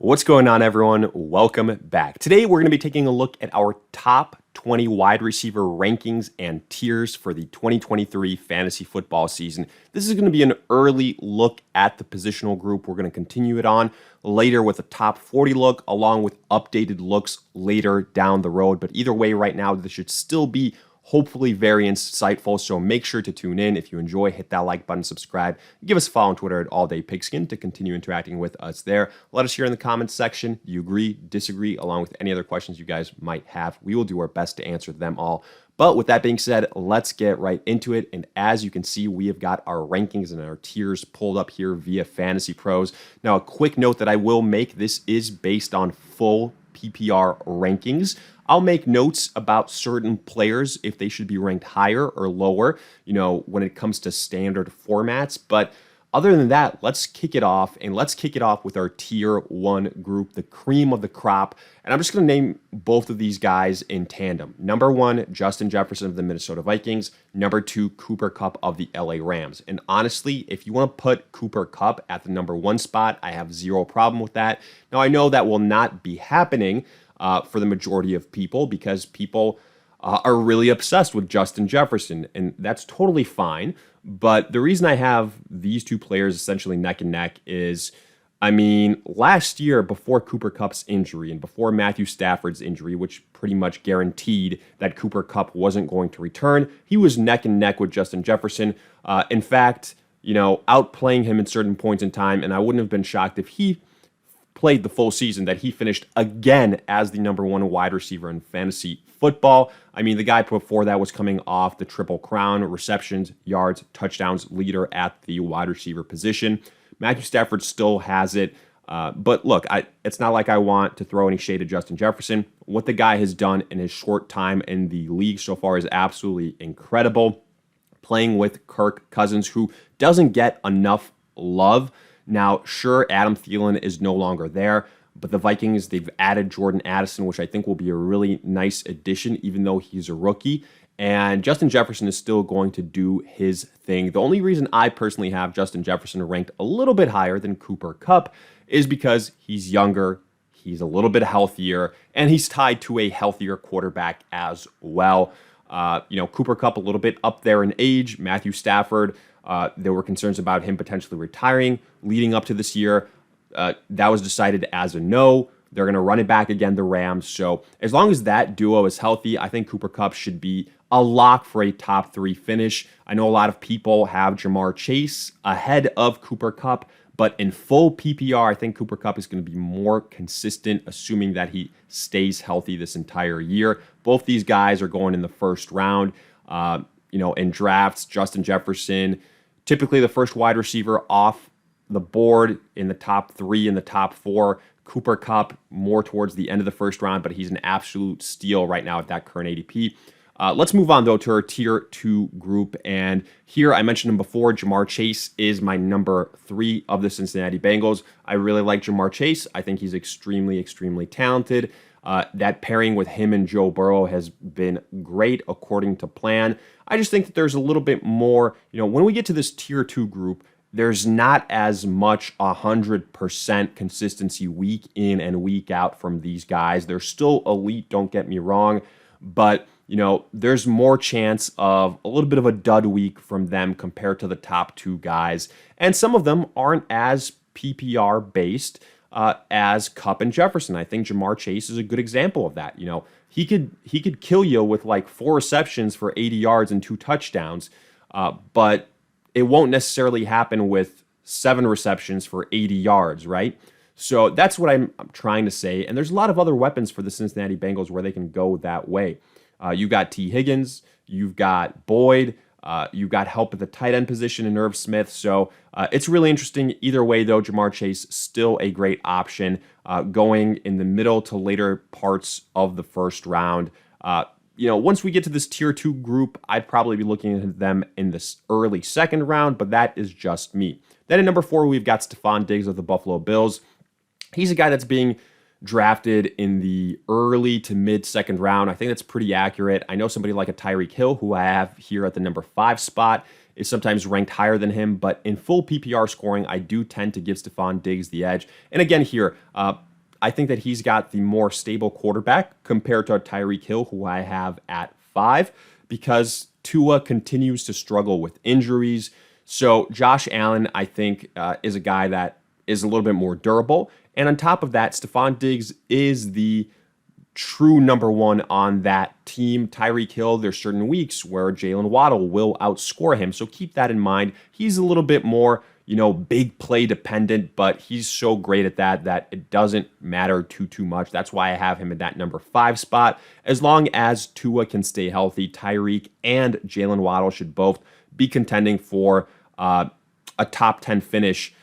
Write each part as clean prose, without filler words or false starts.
What's going on, everyone? Welcome back. Today, we're going to be taking a look at our top 20 wide receiver rankings and tiers for the 2023 fantasy football season. This is going to be an early look at the positional group. We're going to continue it on later with a top 40 look, along with updated looks later down the road. But either way, right now, this should still be hopefully very insightful, so make sure to tune in. If you enjoy, hit that like button, subscribe, give us a follow on Twitter at AllDayPigskin to continue interacting with us there. Let us hear in the comments section, do you agree, disagree, along with any other questions you guys might have. We will do our best to answer them all. But with that being said, let's get right into it. And as you can see, we have got our rankings and our tiers pulled up here via Fantasy Pros. Now, a quick note that I will make, this is based on full PPR rankings. I'll make notes about certain players if they should be ranked higher or lower, when it comes to standard formats. But other than that, let's kick it off. And let's kick it off with our tier 1 group, the cream of the crop. And I'm just going to name both of these guys in tandem. Number 1, Justin Jefferson of the Minnesota Vikings. Number 2, Cooper Kupp of the LA Rams. And honestly, if you want to put Cooper Kupp at the number 1 spot, I have zero problem with that. Now, I know that will not be happening for the majority of people, because people are really obsessed with Justin Jefferson, and that's totally fine. But the reason I have these two players essentially neck and neck is, last year, before Cooper Kupp's injury and before Matthew Stafford's injury, which pretty much guaranteed that Cooper Kupp wasn't going to return, he was neck and neck with Justin Jefferson. In fact, outplaying him in certain points in time, and I wouldn't have been shocked if he played the full season, that he finished again as the number 1 wide receiver in fantasy football. The guy before that was coming off the Triple Crown, receptions, yards, touchdowns leader at the wide receiver position. Matthew Stafford still has it. But look, it's not like I want to throw any shade at Justin Jefferson. What the guy has done in his short time in the league so far is absolutely incredible. Playing with Kirk Cousins, who doesn't get enough love. Now, sure, Adam Thielen is no longer there, but the Vikings, they've added Jordan Addison, which I think will be a really nice addition, even though he's a rookie. And Justin Jefferson is still going to do his thing. The only reason I personally have Justin Jefferson ranked a little bit higher than Cooper Kupp is because he's younger, he's a little bit healthier, and he's tied to a healthier quarterback as well. Cooper Kupp a little bit up there in age. Matthew Stafford, there were concerns about him potentially retiring leading up to this year. That was decided as a no. They're going to run it back again, the Rams. So as long as that duo is healthy, I think Cooper Kupp should be a lock for a top 3 finish. I know a lot of people have Jamar Chase ahead of Cooper Kupp, but in full PPR, I think Cooper Kupp is going to be more consistent, assuming that he stays healthy this entire year. Both these guys are going in the first round. In drafts, Justin Jefferson, typically the first wide receiver off the board in the top 3 and the top 4. Cooper Kupp more towards the end of the first round, but he's an absolute steal right now at that current ADP. Let's move on, though, to our tier 2 group. And here, I mentioned him before, Jamar Chase is my number 3 of the Cincinnati Bengals. I really like Jamar Chase. I think he's extremely, extremely talented. That pairing with him and Joe Burrow has been great according to plan. I just think that there's a little bit more, when we get to this tier 2 group, there's not as much 100% consistency week in and week out from these guys. They're still elite, don't get me wrong, but there's more chance of a little bit of a dud week from them compared to the top 2 guys. And some of them aren't as PPR based as Kupp and Jefferson. I think Jamar Chase is a good example of that. He could kill you with like 4 receptions for 80 yards and 2 touchdowns, but it won't necessarily happen with 7 receptions for 80 yards, right? So that's what I'm trying to say. And there's a lot of other weapons for the Cincinnati Bengals where they can go that way. You've got T. Higgins, you've got Boyd, you've got help at the tight end position in Irv Smith. So it's really interesting. Either way, though, Jamar Chase still a great option going in the middle to later parts of the first round. Once we get to this tier 2 group, I'd probably be looking at them in this early second round, but that is just me. Then at number 4, we've got Stephon Diggs of the Buffalo Bills. He's a guy that's being drafted in the early to mid second round. I think that's pretty accurate. I know somebody like a Tyreek Hill, who I have here at the number 5 spot, is sometimes ranked higher than him, but in full PPR scoring, I do tend to give Stephon Diggs the edge. And again here, I think that he's got the more stable quarterback compared to Tyreek Hill, who I have at 5, because Tua continues to struggle with injuries. So Josh Allen, I think, is a guy that is a little bit more durable. And on top of that, Stephon Diggs is the true number one on that team. Tyreek Hill, there's certain weeks where Jalen Waddle will outscore him. So keep that in mind. He's a little bit more, big play dependent, but he's so great at that it doesn't matter too much. That's why I have him in that number 5 spot. As long as Tua can stay healthy, Tyreek and Jalen Waddle should both be contending for a top 10 finish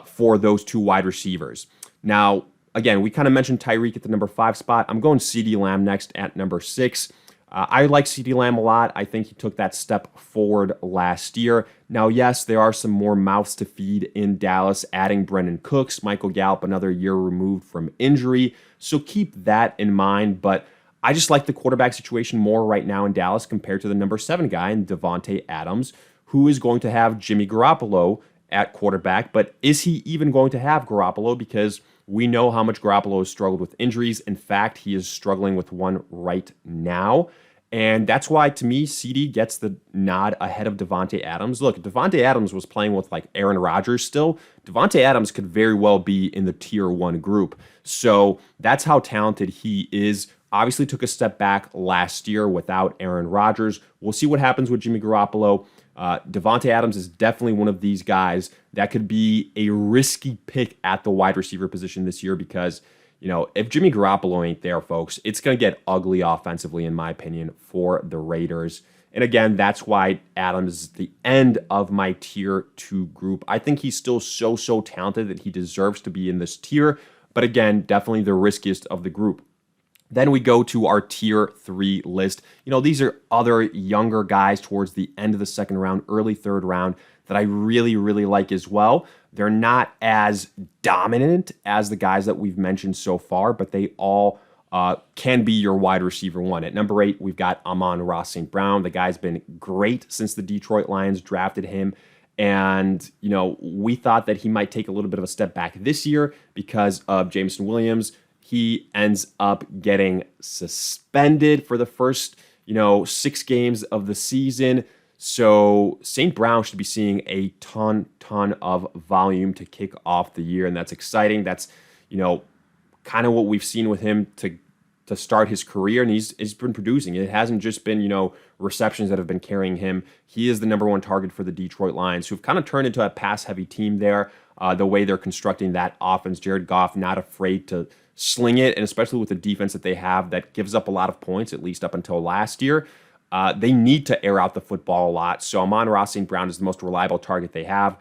for those 2 wide receivers. Now, again, we kind of mentioned Tyreek at the number 5 spot. I'm going CeeDee Lamb next at number 6. I like CeeDee Lamb a lot. I think he took that step forward last year. Now, yes, there are some more mouths to feed in Dallas, adding Brendan Cooks, Michael Gallup, another year removed from injury. So keep that in mind. But I just like the quarterback situation more right now in Dallas compared to the number 7 guy in Davante Adams, who is going to have Jimmy Garoppolo at quarterback. But is he even going to have Garoppolo? Because we know how much Garoppolo has struggled with injuries. In fact, he is struggling with one right now. And that's why, to me, CD gets the nod ahead of Davante Adams. Look, Davante Adams was playing with like Aaron Rodgers still. Davante Adams could very well be in the tier 1 group. So that's how talented he is. Obviously took a step back last year without Aaron Rodgers. We'll see what happens with Jimmy Garoppolo. Davante Adams is definitely one of these guys that could be a risky pick at the wide receiver position this year because, if Jimmy Garoppolo ain't there, folks, it's going to get ugly offensively, in my opinion, for the Raiders. And again, that's why Adams is the end of my tier 2 group. I think he's still so talented that he deserves to be in this tier. But again, definitely the riskiest of the group. Then we go to our tier 3 list. These are other younger guys towards the end of the second round, early third round that I really like as well. They're not as dominant as the guys that we've mentioned so far, but they all can be your wide receiver 1. At number 8, we've got Amon-Ra St. Brown. The guy's been great since the Detroit Lions drafted him. And, we thought that he might take a little bit of a step back this year because of Jameson Williams. He ends up getting suspended for the first, 6 games of the season. So St. Brown should be seeing a ton of volume to kick off the year, and that's exciting. That's, kind of what we've seen with him to start his career, and he's been producing. It hasn't just been, receptions that have been carrying him. He is the number 1 target for the Detroit Lions, who've kind of turned into a pass-heavy team there, the way they're constructing that offense. Jared Goff not afraid to sling it, and especially with the defense that they have that gives up a lot of points, at least up until last year. They need to air out the football a lot. So Amon-Ra St. Brown is the most reliable target they have.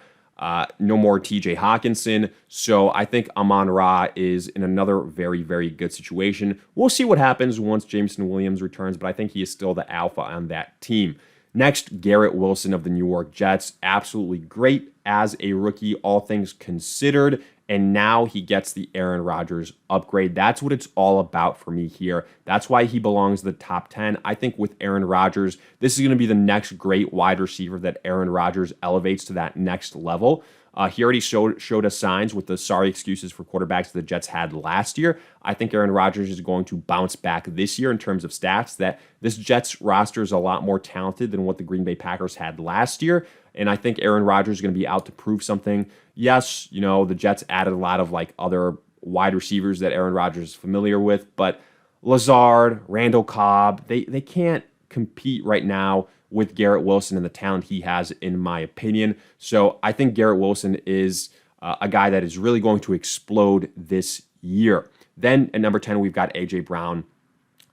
No more TJ Hawkinson. So I think Amon-Ra is in another very good situation. We'll see what happens once Jameson Williams returns, but I think he is still the alpha on that team. Next, Garrett Wilson of the New York Jets. Absolutely great as a rookie, all things considered. And now he gets the Aaron Rodgers upgrade. That's what it's all about for me here. That's why he belongs to the top 10. I think with Aaron Rodgers, this is going to be the next great wide receiver that Aaron Rodgers elevates to that next level. He already showed us signs with the sorry excuses for quarterbacks the Jets had last year. I think Aaron Rodgers is going to bounce back this year in terms of stats, that this Jets roster is a lot more talented than what the Green Bay Packers had last year. And I think Aaron Rodgers is going to be out to prove something. Yes, the Jets added a lot of other wide receivers that Aaron Rodgers is familiar with, but Lazard, Randall Cobb, they can't compete right now with Garrett Wilson and the talent he has, in my opinion. So I think Garrett Wilson is a guy that is really going to explode this year. Then at number 10, we've got A.J. Brown.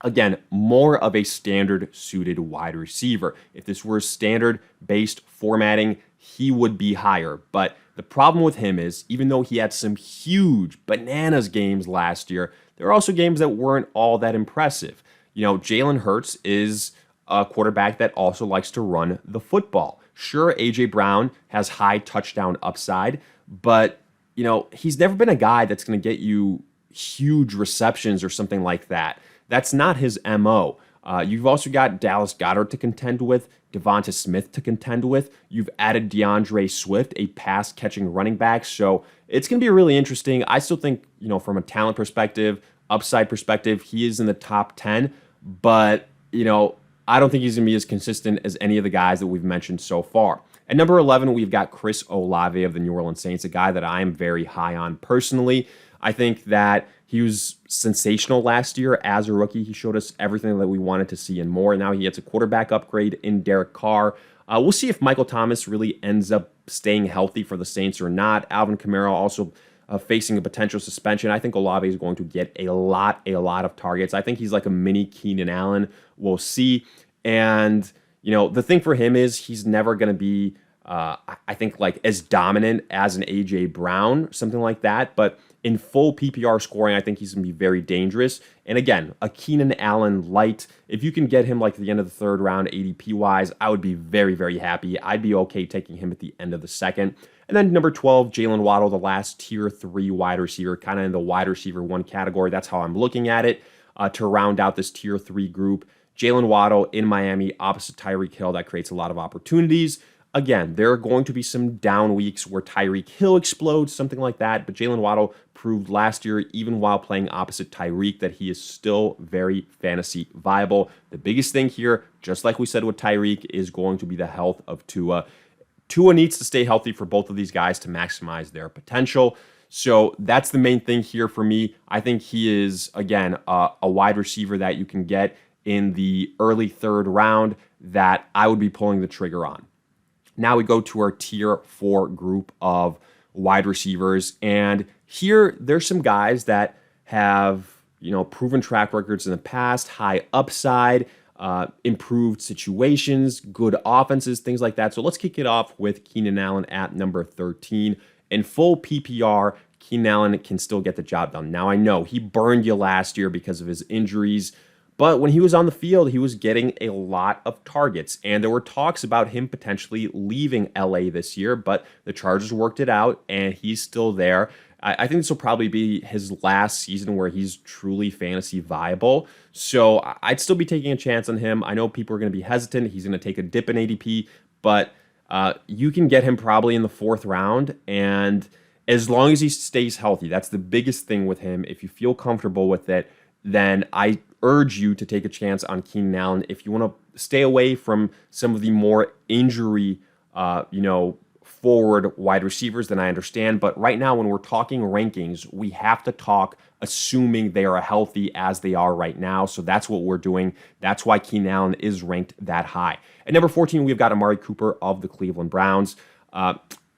Again, more of a standard-suited wide receiver. If this were standard-based formatting, he would be higher. But the problem with him is, even though he had some huge bananas games last year, there are also games that weren't all that impressive. Jalen Hurts is a quarterback that also likes to run the football. Sure, A.J. Brown has high touchdown upside, but, he's never been a guy that's going to get you huge receptions or something like that. That's not his MO. You've also got Dallas Goedert to contend with, Devonta Smith to contend with. You've added DeAndre Swift, a pass-catching running back. So it's going to be really interesting. I still think, from a talent perspective, upside perspective, he is in the top 10. But, I don't think he's going to be as consistent as any of the guys that we've mentioned so far. At number 11, we've got Chris Olave of the New Orleans Saints, a guy that I'm very high on personally. I think that he was sensational last year as a rookie. He showed us everything that we wanted to see and more. Now he gets a quarterback upgrade in Derek Carr. We'll see if Michael Thomas really ends up staying healthy for the Saints or not. Alvin Kamara also facing a potential suspension. I think Olave is going to get a lot of targets. I think he's like a mini Keenan Allen. We'll see. And, the thing for him is he's never going to be, I think, like as dominant as an A.J. Brown, something like that. But in full PPR scoring, I think he's going to be very dangerous. And again, a Keenan Allen light. If you can get him like at the end of the third round, ADP-wise, I would be very, very happy. I'd be okay taking him at the end of the second. And then number 12, Jalen Waddle, the last tier 3 wide receiver, kind of in the wide receiver 1 category. That's how I'm looking at it to round out this tier 3 group. Jalen Waddle in Miami, opposite Tyreek Hill. That creates a lot of opportunities. Again, there are going to be some down weeks where Tyreek Hill explodes, something like that. But Jalen Waddle proved last year, even while playing opposite Tyreek, that he is still very fantasy viable. The biggest thing here, just like we said with Tyreek, is going to be the health of Tua. Tua needs to stay healthy for both of these guys to maximize their potential. So that's the main thing here for me. I think he is, again, a wide receiver that you can get in the early third round that I would be pulling the trigger on. Now we go to our tier 4 group of wide receivers. And here there's some guys that have, proven track records in the past, high upside, improved situations, good offenses, things like that. So let's kick it off with Keenan Allen at number 13. In full PPR, Keenan Allen can still get the job done. Now I know he burned you last year because of his injuries, but when he was on the field, he was getting a lot of targets. And there were talks about him potentially leaving LA this year, but the Chargers worked it out, and he's still there. I think this will probably be his last season where he's truly fantasy viable. So I'd still be taking a chance on him. I know people are going to be hesitant. He's going to take a dip in ADP, but you can get him probably in the 4th round. And as long as he stays healthy, that's the biggest thing with him. If you feel comfortable with it, then I urge you to take a chance on Keenan Allen. If you want to stay away from some of the more injury, forward wide receivers, then I understand. But right now, when we're talking rankings, we have to talk assuming they are healthy as they are right now. So that's what we're doing. That's why Keenan Allen is ranked that high. At number 14, we've got Amari Cooper of the Cleveland Browns.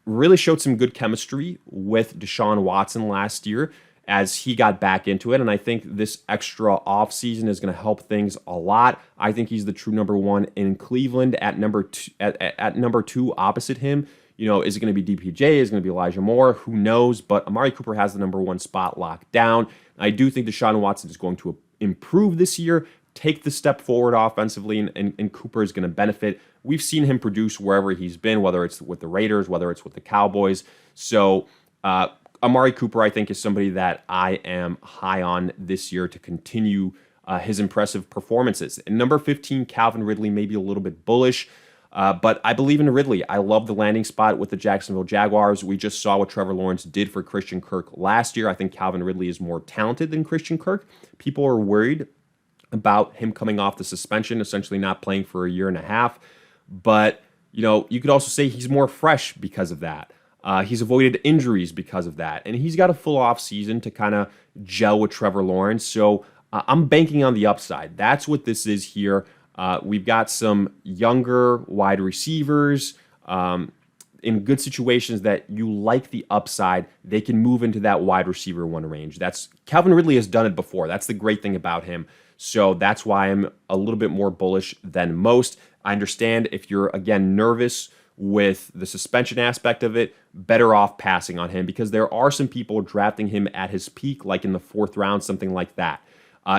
Really showed some good chemistry with Deshaun Watson last year as he got back into it. And I think this extra offseason is going to help things a lot. I think he's the true number 1 in Cleveland. At number 2, at number 2 opposite him, is it going to be DPJ? Is it going to be Elijah Moore? Who knows? But Amari Cooper has the number 1 spot locked down. I do think Deshaun Watson is going to improve this year, take the step forward offensively, and Cooper is going to benefit. We've seen him produce wherever he's been, whether it's with the Raiders, whether it's with the Cowboys. So Amari Cooper, I think, is somebody that I am high on this year to continue his impressive performances. And number 15, Calvin Ridley, maybe a little bit bullish, but I believe in Ridley. I love the landing spot with the Jacksonville Jaguars. We just saw what Trevor Lawrence did for Christian Kirk last year. I think Calvin Ridley is more talented than Christian Kirk. People are worried about him coming off the suspension, essentially not playing for a year and a half. But, you could also say he's more fresh because of that. He's avoided injuries because of that. And he's got a full off season to kind of gel with Trevor Lawrence. So I'm banking on the upside. That's what this is here. We've got some younger wide receivers in good situations that you like the upside. They can move into that wide receiver 1 range. Calvin Ridley has done it before. That's the great thing about him. So that's why I'm a little bit more bullish than most. I understand if you're, again, nervous with the suspension aspect of it, better off passing on him because there are some people drafting him at his peak, like in the 4th round, something like that.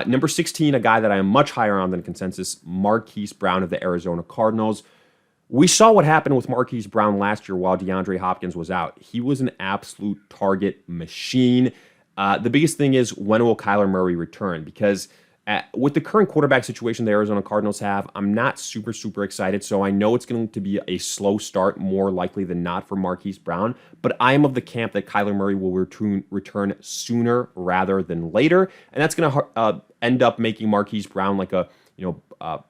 Number 16, a guy that I am much higher on than consensus, Marquise Brown of the Arizona Cardinals. We saw what happened with Marquise Brown last year while DeAndre Hopkins was out. He was an absolute target machine. The biggest thing is, when will Kyler Murray return? Because With the current quarterback situation the Arizona Cardinals have, I'm not super excited. So I know it's going to be a slow start, more likely than not, for Marquise Brown. But I am of the camp that Kyler Murray will return sooner rather than later, and that's going to end up making Marquise Brown like a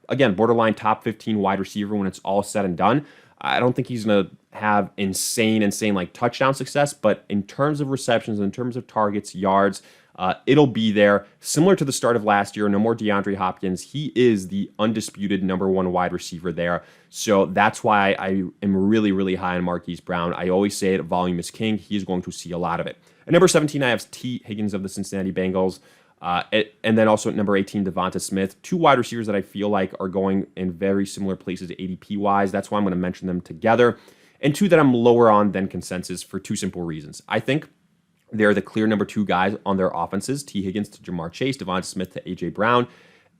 again, borderline top 15 wide receiver when it's all said and done. I don't think he's going to have insane like touchdown success, but in terms of receptions, in terms of targets, yards, it'll be there. Similar to the start of last year, no more DeAndre Hopkins. He is the undisputed #1 wide receiver there. So that's why I am really high on Marquise Brown. I always say it, volume is king. He's going to see a lot of it. At number 17, I have T. Higgins of the Cincinnati Bengals. And then also at number 18, Devonta Smith. Two wide receivers that I feel like are going in very similar places ADP-wise. That's why I'm going to mention them together. And two that I'm lower on than consensus for two simple reasons. I think they're the clear number 2 guys on their offenses. T. Higgins to Jamar Chase, Devonta Smith to A.J. Brown.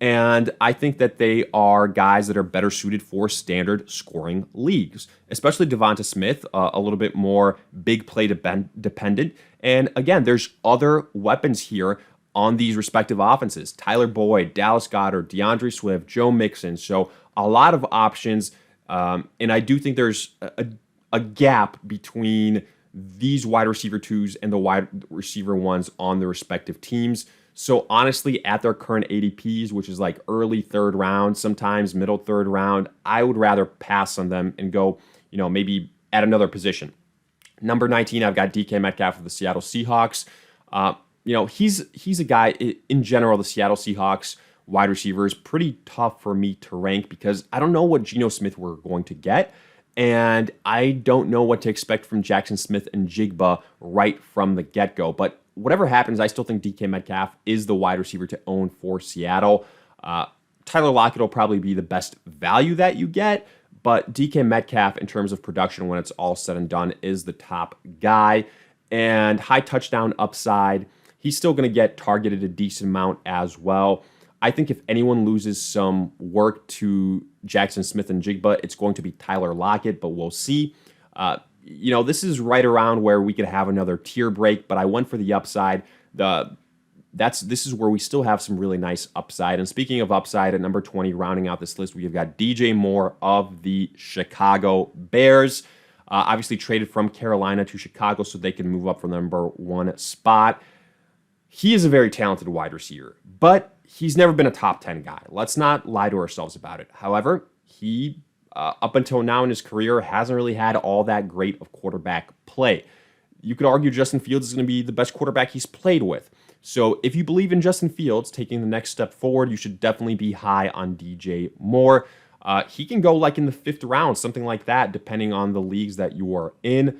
And I think that they are guys that are better suited for standard scoring leagues, especially Devonta Smith, a little bit more big play dependent. And again, there's other weapons here on these respective offenses. Tyler Boyd, Dallas Goedert, DeAndre Swift, Joe Mixon. So a lot of options. And I do think there's a gap between these wide receiver 2s and the wide receiver 1s on the respective teams. So honestly, at their current ADPs, which is like early 3rd round, sometimes middle 3rd round, I would rather pass on them and go, maybe at another position. Number 19, I've got DK Metcalf of the Seattle Seahawks. He's a guy, in general, the Seattle Seahawks wide receiver is pretty tough for me to rank because I don't know what Geno Smith we're going to get, and I don't know what to expect from Jackson Smith and Jigba right from the get-go. But whatever happens, I still think DK Metcalf is the wide receiver to own for Seattle. Tyler Lockett will probably be the best value that you get, but DK Metcalf, in terms of production when it's all said and done, is the top guy. And high touchdown upside. He's still going to get targeted a decent amount as well. I think if anyone loses some work to Jackson Smith and Jigba, it's going to be Tyler Lockett, but we'll see. This is right around where we could have another tier break, but I went for the upside. This is where we still have some really nice upside. And speaking of upside, at number 20, rounding out this list, we've got DJ Moore of the Chicago Bears. Obviously traded from Carolina to Chicago so they can move up from the number 1 spot. He is a very talented wide receiver, but he's never been a top 10 guy. Let's not lie to ourselves about it. However, he, up until now in his career, hasn't really had all that great of quarterback play. You could argue Justin Fields is going to be the best quarterback he's played with. So if you believe in Justin Fields taking the next step forward, you should definitely be high on DJ Moore. He can go like in the 5th round, something like that, depending on the leagues that you are in.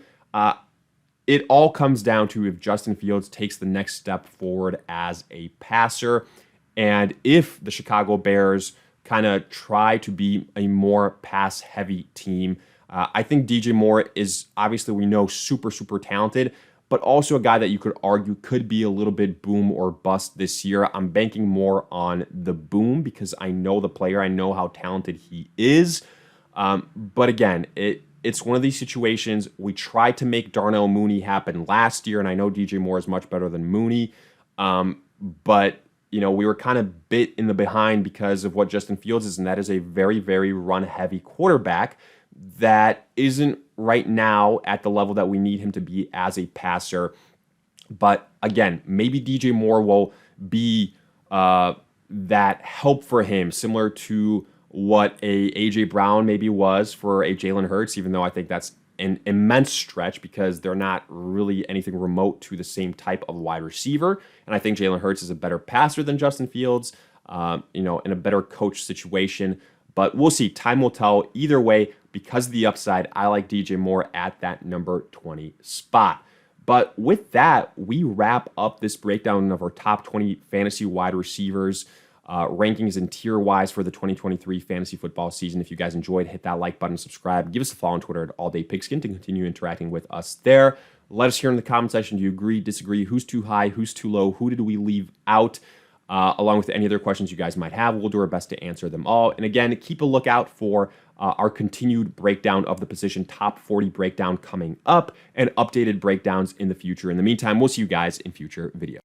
It all comes down to if Justin Fields takes the next step forward as a passer, and if the Chicago Bears kind of try to be a more pass-heavy team. I think DJ Moore is, obviously we know, super talented, but also a guy that you could argue could be a little bit boom or bust this year. I'm banking more on the boom because I know the player. I know how talented he is. But again, it's one of these situations. We tried to make Darnell Mooney happen last year, and I know DJ Moore is much better than Mooney. But we were kind of bit in the behind because of what Justin Fields is, and that is a very run-heavy quarterback that isn't right now at the level that we need him to be as a passer. But again, maybe DJ Moore will be that help for him, similar to what a A.J. Brown maybe was for a Jalen Hurts, even though I think that's an immense stretch because they're not really anything remote to the same type of wide receiver. And I think Jalen Hurts is a better passer than Justin Fields, in a better coach situation. But we'll see. Time will tell. Either way, because of the upside, I like DJ Moore at that number 20 spot. But with that, we wrap up this breakdown of our top 20 fantasy wide receivers, rankings and tier-wise for the 2023 fantasy football season. If you guys enjoyed, hit that like button, subscribe. Give us a follow on Twitter at AllDayPigskin to continue interacting with us there. Let us hear in the comment section, do you agree, disagree, who's too high, who's too low, who did we leave out? Along with any other questions you guys might have. We'll do our best to answer them all. And again, keep a lookout for our continued breakdown of the position, top 40 breakdown coming up, and updated breakdowns in the future. In the meantime, we'll see you guys in future videos.